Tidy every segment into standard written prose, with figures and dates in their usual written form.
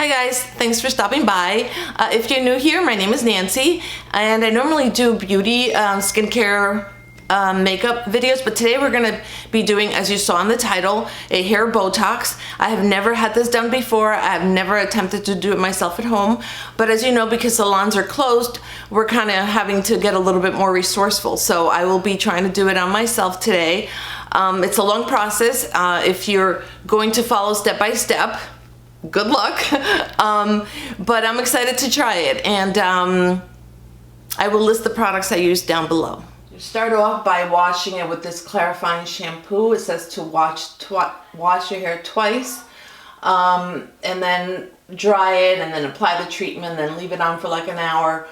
Hi guys, thanks for stopping by. If you're new here, my name is Nancy, and I normally do beauty, skincare, makeup videos, but today we're gonna be doing, as you saw in the title, a hair Botox. I have never had this done before. I have never attempted to do it myself at home, but as you know, because salons are closed, we're kind of having to get a little bit more resourceful. So I will be trying to do it on myself today. It's a long process. If you're going to follow step by step, good luck. But I'm excited to try it, and I will list the products I use down below. You start off by washing it with this clarifying shampoo. It says to wash your hair twice, and then dry it, and then apply the treatment, then leave it on for like an hour,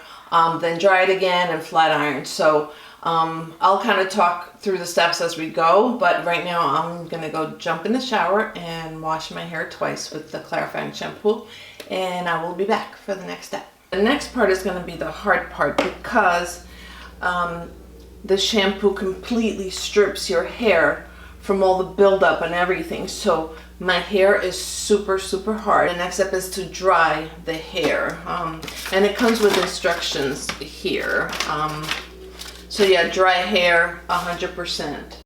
then dry it again and flat iron. So I'll kind of talk through the steps as we go, but right now I'm gonna go jump in the shower and wash my hair twice with the clarifying shampoo, and I will be back for the next step. The next part is gonna be the hard part, because the shampoo completely strips your hair from all the buildup and everything. So my hair is super hard. The next step is to dry the hair, and it comes with instructions here. So yeah, dry hair 100%.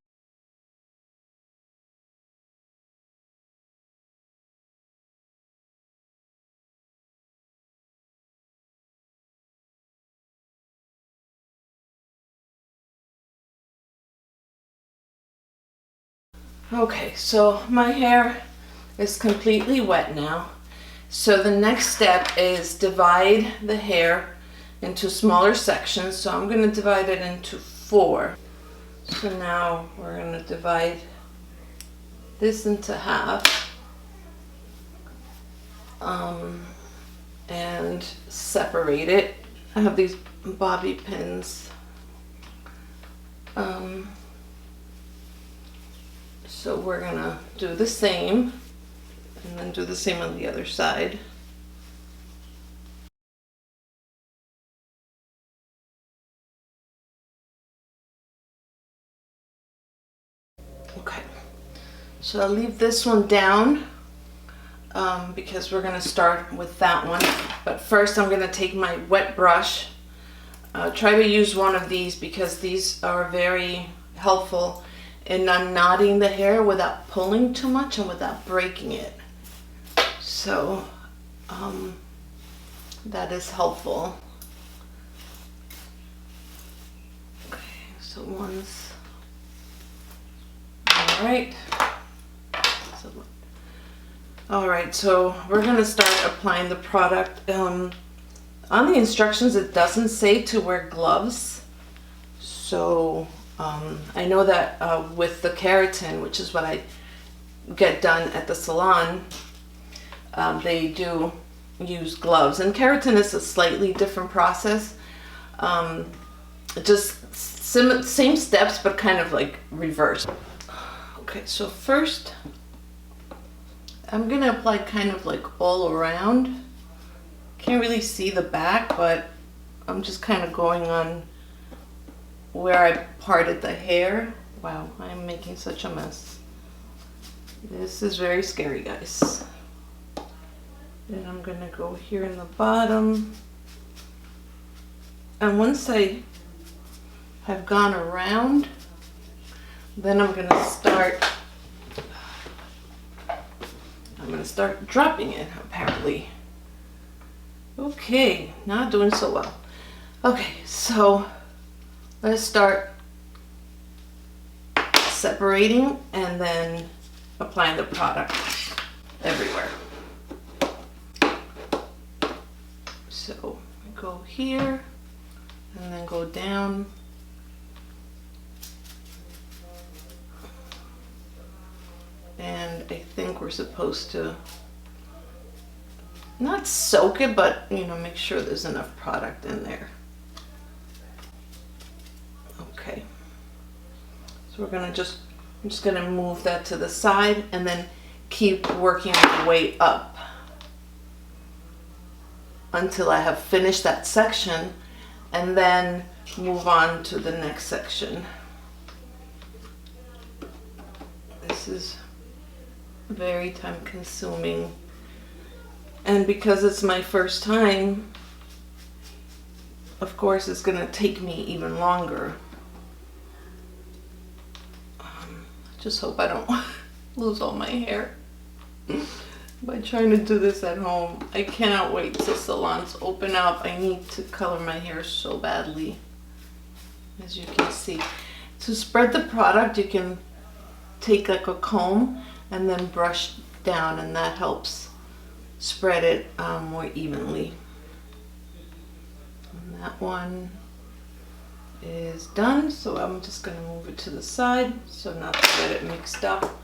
Okay, so my hair is completely wet now. So the next step is divide the hair into smaller sections. So I'm going to divide it into 4. So now we're going to divide this into half, and separate it. I have these bobby pins. So we're gonna do the same, and then do the same on the other side. Okay, so I'll leave this one down because we're gonna start with that one. But first I'm gonna take my wet brush. Try to use one of these because these are very helpful in unknotting the hair without pulling too much and without breaking it. So that is helpful. Okay, so one's alright. Alright, so we're gonna start applying the product. On the instructions it doesn't say to wear gloves, so I know that with the keratin, which is what I get done at the salon, they do use gloves, and keratin is a slightly different process. Just same steps, but kind of like reverse. Okay, so first I'm gonna apply kind of like all around. Can't really see the back, but I'm just kind of going on where I parted the hair. Wow, I'm making such a mess. This is very scary, guys. Then I'm gonna go here in the bottom. And once I have gone around, then I'm gonna start dropping it, apparently. Okay, not doing so well. Okay, so let's start separating and then applying the product everywhere. So go here and then go down. And I think we're supposed to not soak it, but you know, make sure there's enough product in there. Okay, so I'm just gonna move that to the side and then keep working my way up until I have finished that section, and then move on to the next section. This is very time consuming. And because it's my first time, of course it's gonna take me even longer. Just hope I don't lose all my hair by trying to do this at home. I cannot wait till salons open up. I need to color my hair so badly, as you can see. To spread the product, you can take like a comb and then brush down, and that helps spread it more evenly. And that one is done, so I'm just going to move it to the side so not to get it mixed up.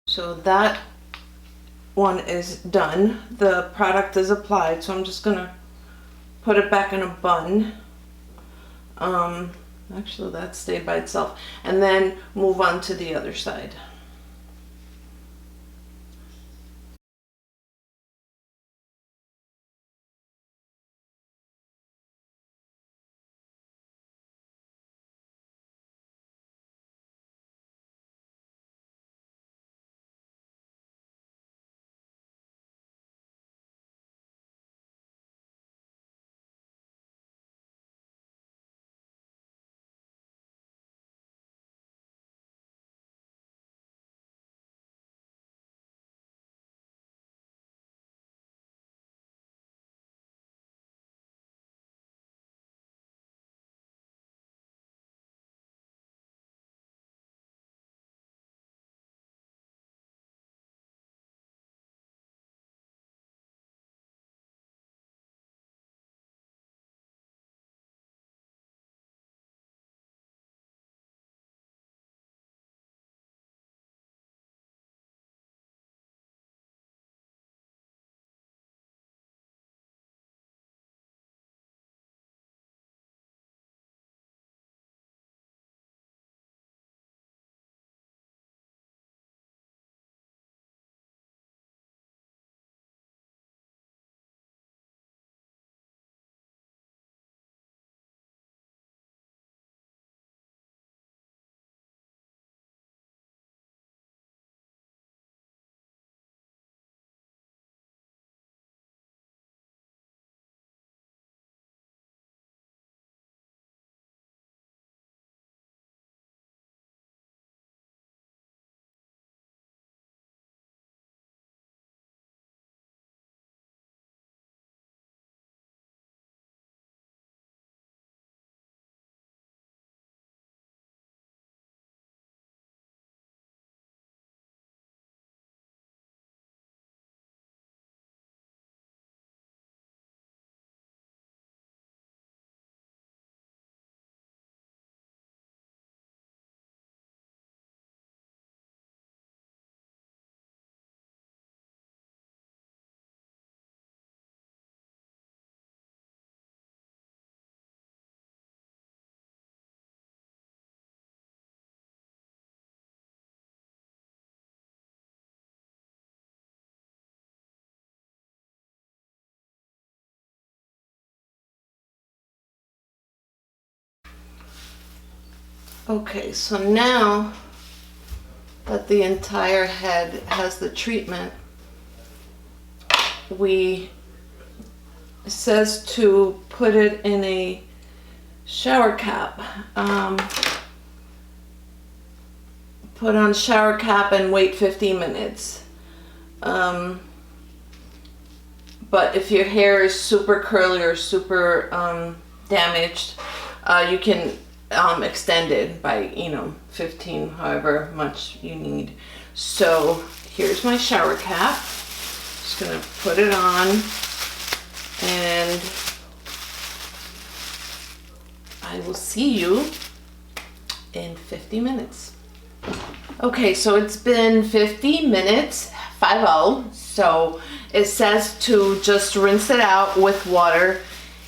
So that one is done. The product is applied, so I'm just gonna put it back in a bun. Actually that stayed by itself, and then move on to the other side. Okay, so now that the entire head has the treatment, it says to put it in a shower cap. Put on shower cap and wait 15 minutes. But if your hair is super curly or super damaged, you can extend it by 15, however much you need. So here's my shower cap. Just gonna put it on and I will see you in 50 minutes. Okay, so it's been 50 minutes, 50. So it says to just rinse it out with water,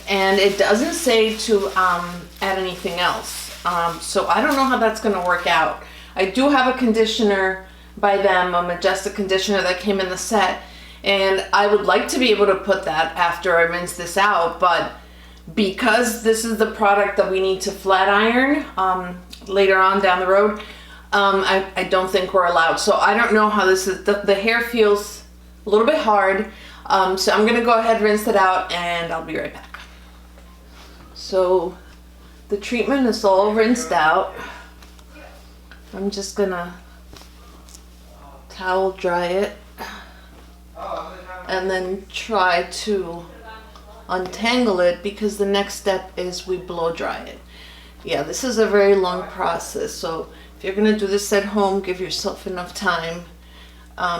and it doesn't say to add anything else. So I don't know how that's gonna work out. I do have a conditioner by them, a Majestic conditioner that came in the set, and I would like to be able to put that after I rinse this out, but because this is the product that we need to flat iron later on down the road, I don't think we're allowed. So I don't know how this is. The hair feels a little bit hard. So I'm gonna go ahead, rinse it out, and I'll be right back. So the treatment is all rinsed out. I'm just gonna towel dry it and then try to untangle it, because the next step is we blow dry it. Yeah, this is a very long process, so if you're gonna do this at home, give yourself enough time,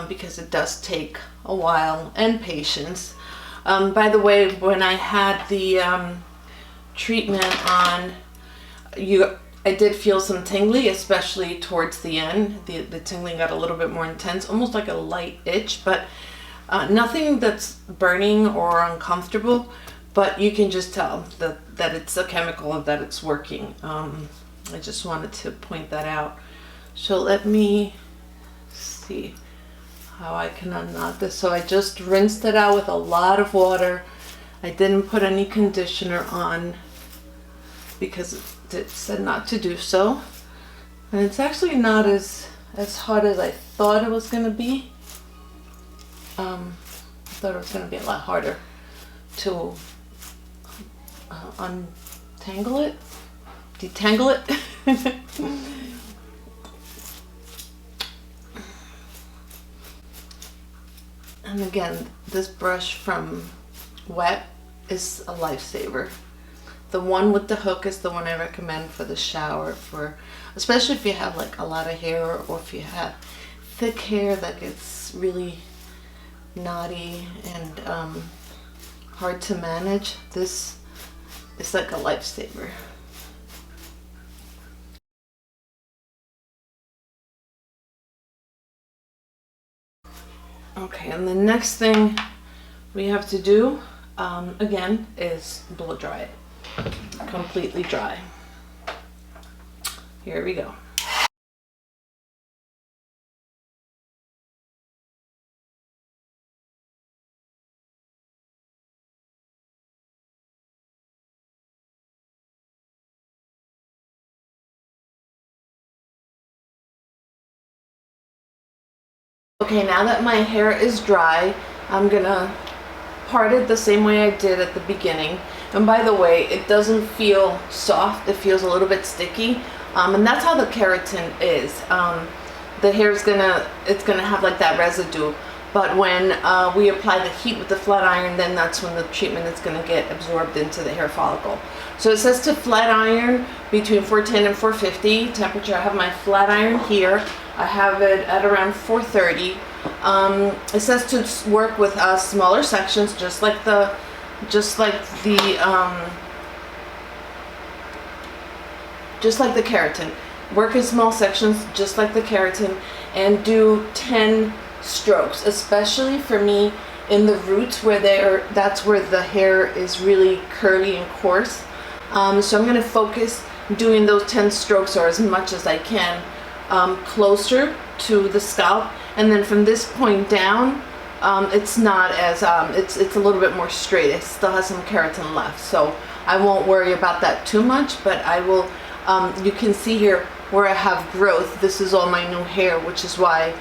because it does take a while and patience. By the way, when I had the treatment on, I did feel some tingling, especially towards the end. The tingling got a little bit more intense, almost like a light itch, but nothing that's burning or uncomfortable, but you can just tell that it's a chemical, that it's working. I just wanted to point that out. So let me see how I can unknot this. So I just rinsed it out with a lot of water. I didn't put any conditioner on because it said not to do so. And it's actually not as hard as I thought it was gonna be. I thought it was gonna be a lot harder to untangle it, detangle it. And again, this brush from Wet is a lifesaver. The one with the hook is the one I recommend for the shower, especially if you have like a lot of hair, or if you have thick hair that gets really knotty and hard to manage. This is like a lifesaver. Okay, and the next thing we have to do, again, is blow dry it. Completely dry. Here we go. Okay, now that my hair is dry, I'm gonna part it the same way I did at the beginning. And by the way, it doesn't feel soft, it feels a little bit sticky. And that's how the keratin is. The hair is it's gonna have like that residue. But when we apply the heat with the flat iron, then that's when the treatment is gonna get absorbed into the hair follicle. So it says to flat iron between 410 and 450 temperature. I have my flat iron here. I have it at around 430. It says to work with smaller sections, just like the keratin. Work in small sections, just like the keratin, and do 10 strokes, especially for me in the roots where that's where the hair is really curly and coarse. So I'm going to focus doing those 10 strokes, or as much as I can, closer to the scalp, and then from this point down, it's not as it's a little bit more straight. It still has some keratin left, so I won't worry about that too much. But I will. You can see here where I have growth. This is all my new hair, which is why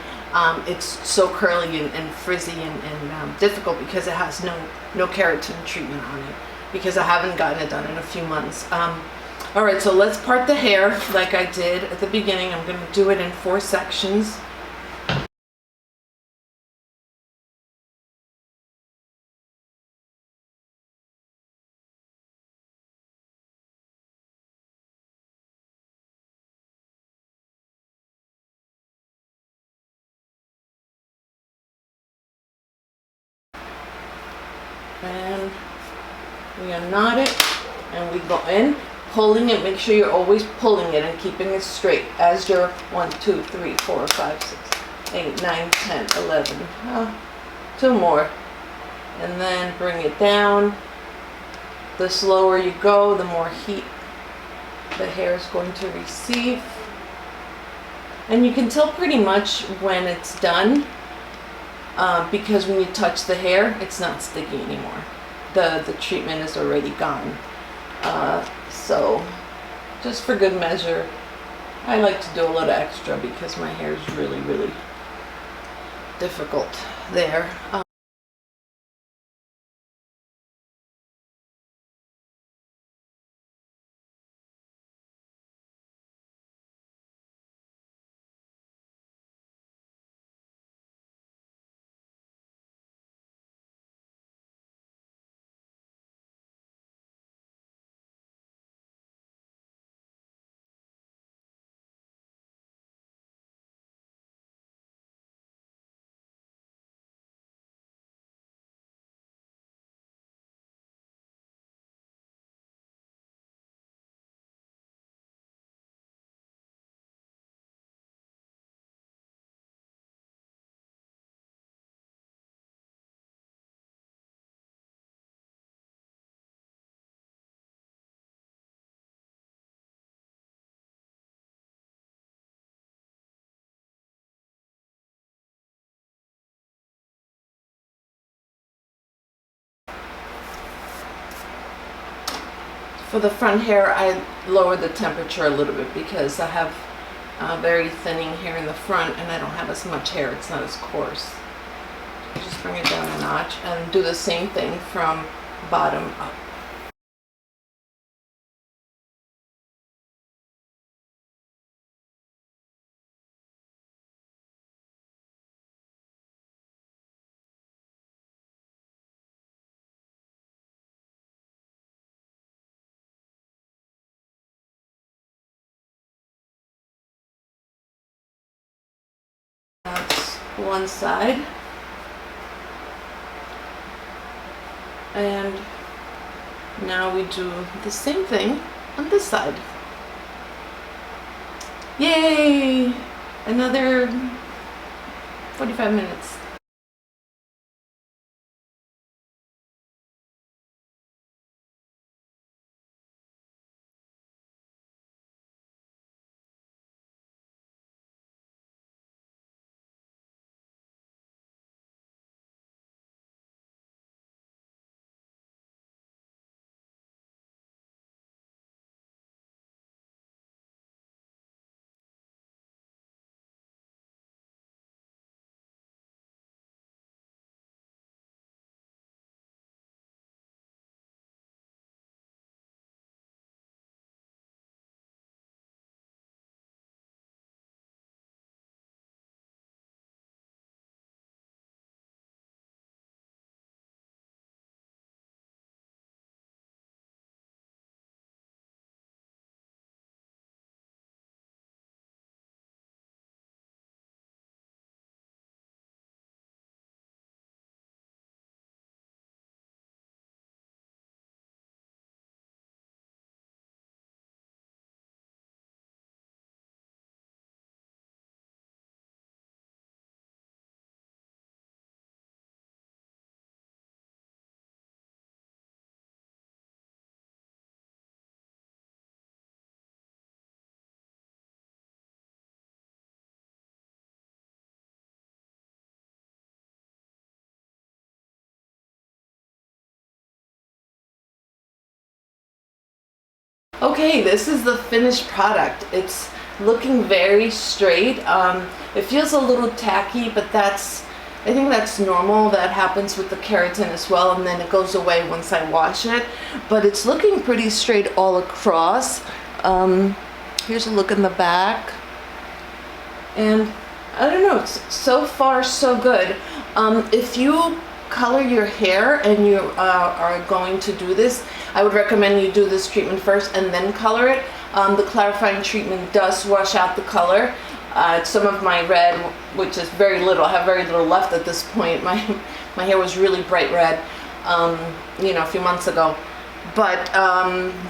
it's so curly and frizzy and difficult, because it has no keratin treatment on it, because I haven't gotten it done in a few months. All right, so let's part the hair like I did at the beginning. I'm going to do it in 4 sections. And we unknot it, and we go in. pulling it. Make sure you're always pulling it and keeping it straight as you're 1, 2, 3, 4, 5, 6, 8, 9, 10, 11. Two more. And then bring it down. The slower you go, the more heat the hair is going to receive. And you can tell pretty much when it's done because when you touch the hair, it's not sticky anymore. The treatment is already gone. So just for good measure, I like to do a little extra because my hair is really, really difficult there. For the front hair, I lowered the temperature a little bit because I have very thinning hair in the front and I don't have as much hair. It's not as coarse. Just bring it down a notch and do the same thing from bottom up. That's one side. And now we do the same thing on this side. Yay! Another 45 minutes. Okay, this is the finished product. It's looking very straight. It feels a little tacky, but I think that's normal. That happens with the keratin as well, and then it goes away once I wash it. But it's looking pretty straight all across. Here's a look in the back. And I don't know, it's so far so good. If you color your hair and you are going to do this, I would recommend you do this treatment first and then color it. The clarifying treatment does wash out the color. Some of my red, which is very little, I have very little left at this point. My hair was really bright red, you know, a few months ago. but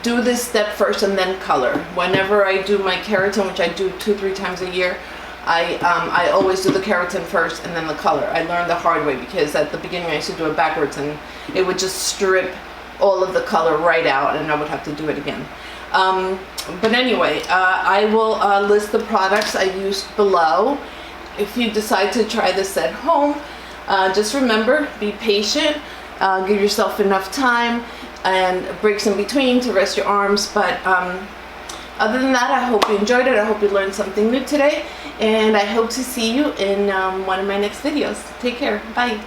do this step first and then color. Whenever I do my keratin, which I do 2-3 times a year, I always do the keratin first and then the color. I learned the hard way because at the beginning I used to do it backwards and it would just strip all of the color right out and I would have to do it again. But anyway, I will list the products I used below. If you decide to try this at home, just remember, be patient, give yourself enough time and breaks in between to rest your arms. But other than that, I hope you enjoyed it. I hope you learned something new today, and I hope to see you in one of my next videos. Take care. Bye.